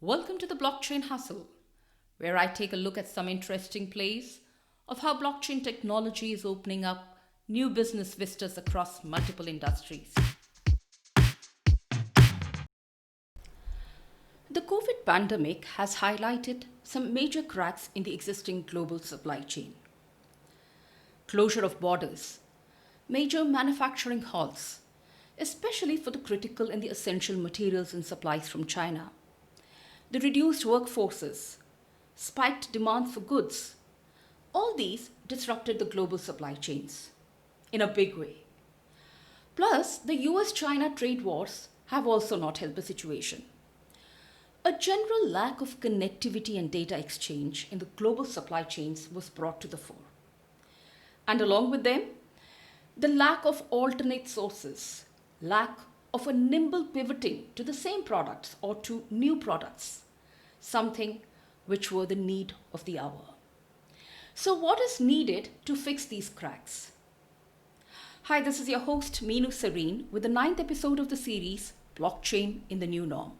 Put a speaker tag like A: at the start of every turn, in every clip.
A: Welcome to the Blockchain Hustle, where I take a look at some interesting plays of how blockchain technology is opening up new business vistas across multiple industries. The COVID pandemic has highlighted some major cracks in the existing global supply chain. Closure of borders, major manufacturing halts, especially for the critical and the essential materials and supplies from China. The reduced workforces, spiked demand for goods, all these disrupted the global supply chains in a big way. Plus, the US China trade wars have also not helped the situation. A general lack of connectivity and data exchange in the global supply chains was brought to the fore. And along with them, the lack of alternate sources, lack of a nimble pivoting to the same products or to new products, something which were the need of the hour. So, what is needed to fix these cracks? Hi, this is your host, Meenu Serene, with the 9th episode of the series Blockchain in the New Norm.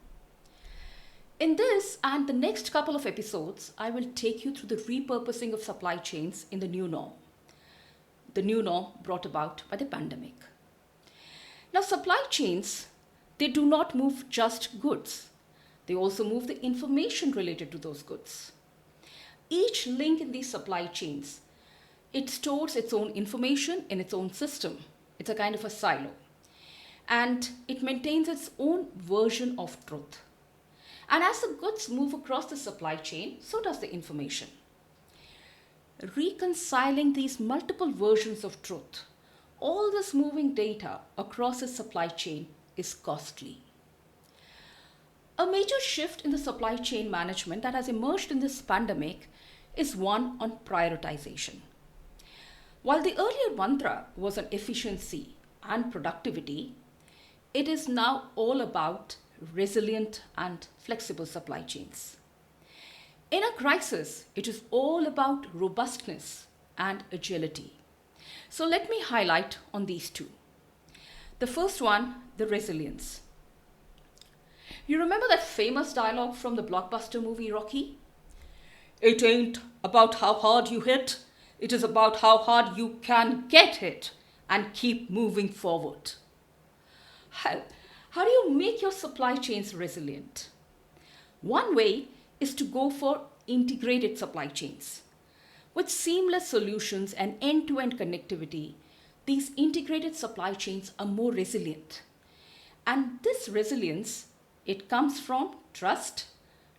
A: In this and the next couple of episodes, I will take you through the repurposing of supply chains in the new norm brought about by the pandemic. Now, supply chains, they do not move just goods. They also move the information related to those goods. Each link in these supply chains, it stores its own information in its own system. It's a kind of a silo. And it maintains its own version of truth. And as the goods move across the supply chain, so does the information. Reconciling these multiple versions of truth, all this moving data across a supply chain is costly. A major shift in the supply chain management that has emerged in this pandemic is one on prioritization. While the earlier mantra was on efficiency and productivity, it is now all about resilient and flexible supply chains. In a crisis, it is all about robustness and agility. So let me highlight on these two. The first one, the resilience. You remember that famous dialogue from the blockbuster movie Rocky? It ain't about how hard you hit, it is about how hard you can get hit and keep moving forward. How do you make your supply chains resilient? One way is to go for integrated supply chains. With seamless solutions and end-to-end connectivity, these integrated supply chains are more resilient. And this resilience, it comes from trust,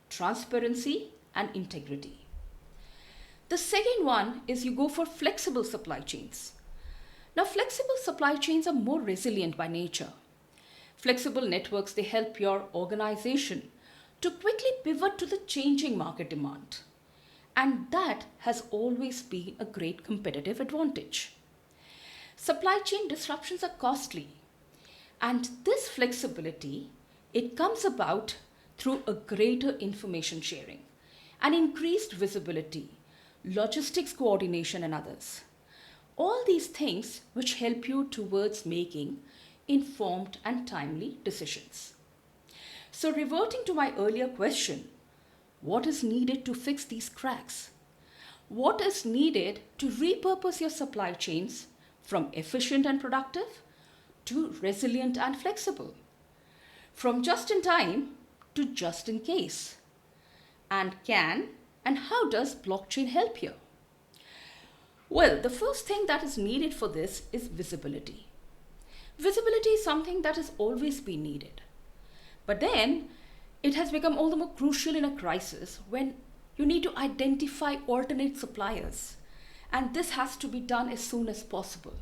A: transparency, and integrity. The second one is you go for flexible supply chains. Now, flexible supply chains are more resilient by nature. Flexible networks, they help your organization to quickly pivot to the changing market demand. And that has always been a great competitive advantage. Supply chain disruptions are costly. And this flexibility, it comes about through a greater information sharing, an increased visibility, logistics coordination, and others. All these things which help you towards making informed and timely decisions. So, reverting to my earlier question, what is needed to fix these cracks? What is needed to repurpose your supply chains from efficient and productive to resilient and flexible? From just in time to just in case? And how does blockchain help here? Well, the first thing that is needed for this is visibility. Visibility is something that has always been needed. But then it has become all the more crucial in a crisis when you need to identify alternate suppliers. And this has to be done as soon as possible.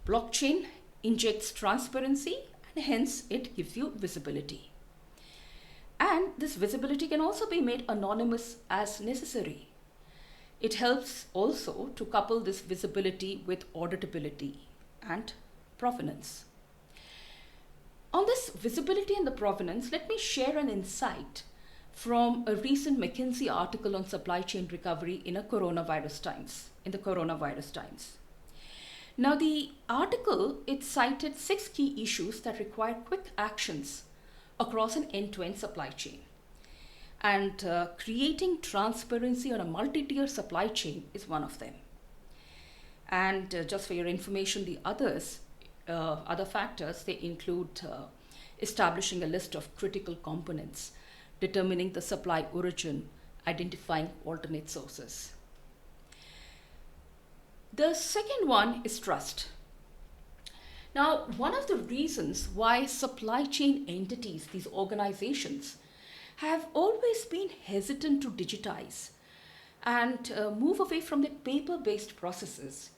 A: Blockchain injects transparency and hence it gives you visibility. And this visibility can also be made anonymous as necessary. It helps also to couple this visibility with auditability and provenance. On this visibility and the provenance, let me share an insight from a recent McKinsey article on supply chain recovery in the coronavirus times. Now, the article, it cited 6 key issues that require quick actions across an end-to-end supply chain. And creating transparency on a multi-tier supply chain is one of them. And just for your information, the other factors, they include establishing a list of critical components, determining the supply origin, identifying alternate sources. The second one is trust. Now, one of the reasons why supply chain entities, these organizations, have always been hesitant to digitize and move away from the paper based processes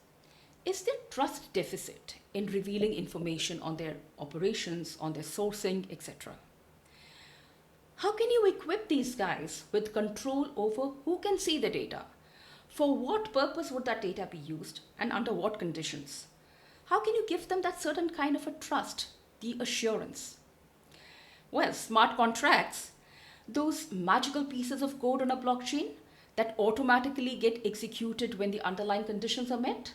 A: is their trust deficit in revealing information on their operations, on their sourcing, etc. How can you equip these guys with control over who can see the data? For what purpose would that data be used and under what conditions? How can you give them that certain kind of a trust, the assurance? Well, smart contracts, those magical pieces of code on a blockchain that automatically get executed when the underlying conditions are met.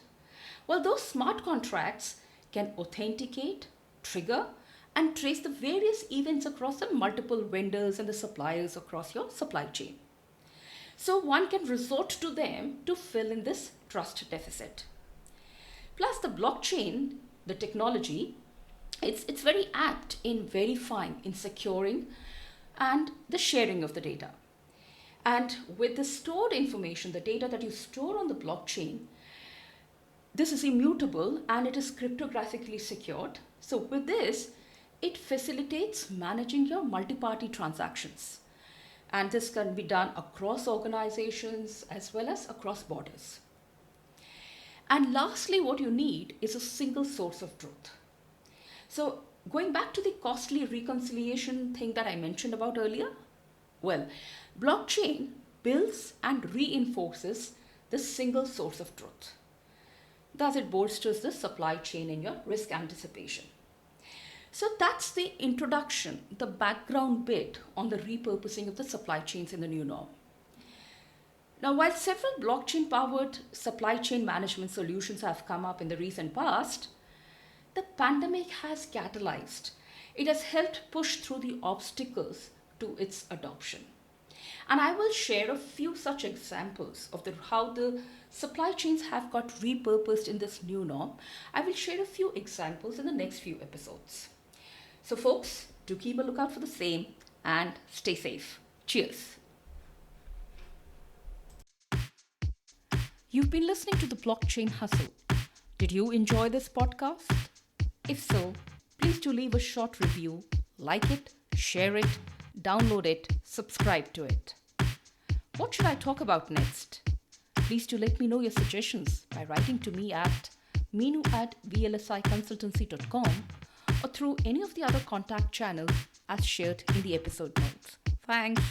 A: Well, those smart contracts can authenticate, trigger, and trace the various events across the multiple vendors and the suppliers across your supply chain. So one can resort to them to fill in this trust deficit. Plus, the blockchain, the technology, it's very apt in verifying, in securing, and the sharing of the data. And with the stored information, the data that you store on the blockchain, this is immutable and it is cryptographically secured. So with this, it facilitates managing your multi-party transactions. And this can be done across organizations as well as across borders. And lastly, what you need is a single source of truth. So going back to the costly reconciliation thing that I mentioned about earlier, well, blockchain builds and reinforces the single source of truth. Thus, it bolsters the supply chain in your risk anticipation. So that's the introduction, the background bit on the repurposing of the supply chains in the new norm. Now, while several blockchain-powered supply chain management solutions have come up in the recent past, the pandemic has catalyzed. It has helped push through the obstacles to its adoption. And I will share a few such examples of how the supply chains have got repurposed in this new norm. I will share a few examples in the next few episodes. So folks, do keep a lookout for the same and stay safe. Cheers. You've been listening to the Blockchain Hustle. Did you enjoy this podcast? If so, please do leave a short review, like it, share it, download it, subscribe to it. What should I talk about next? Please do let me know your suggestions by writing to me at meenu@vlsiconsultancy.com or through any of the other contact channels as shared in the episode notes. Thanks.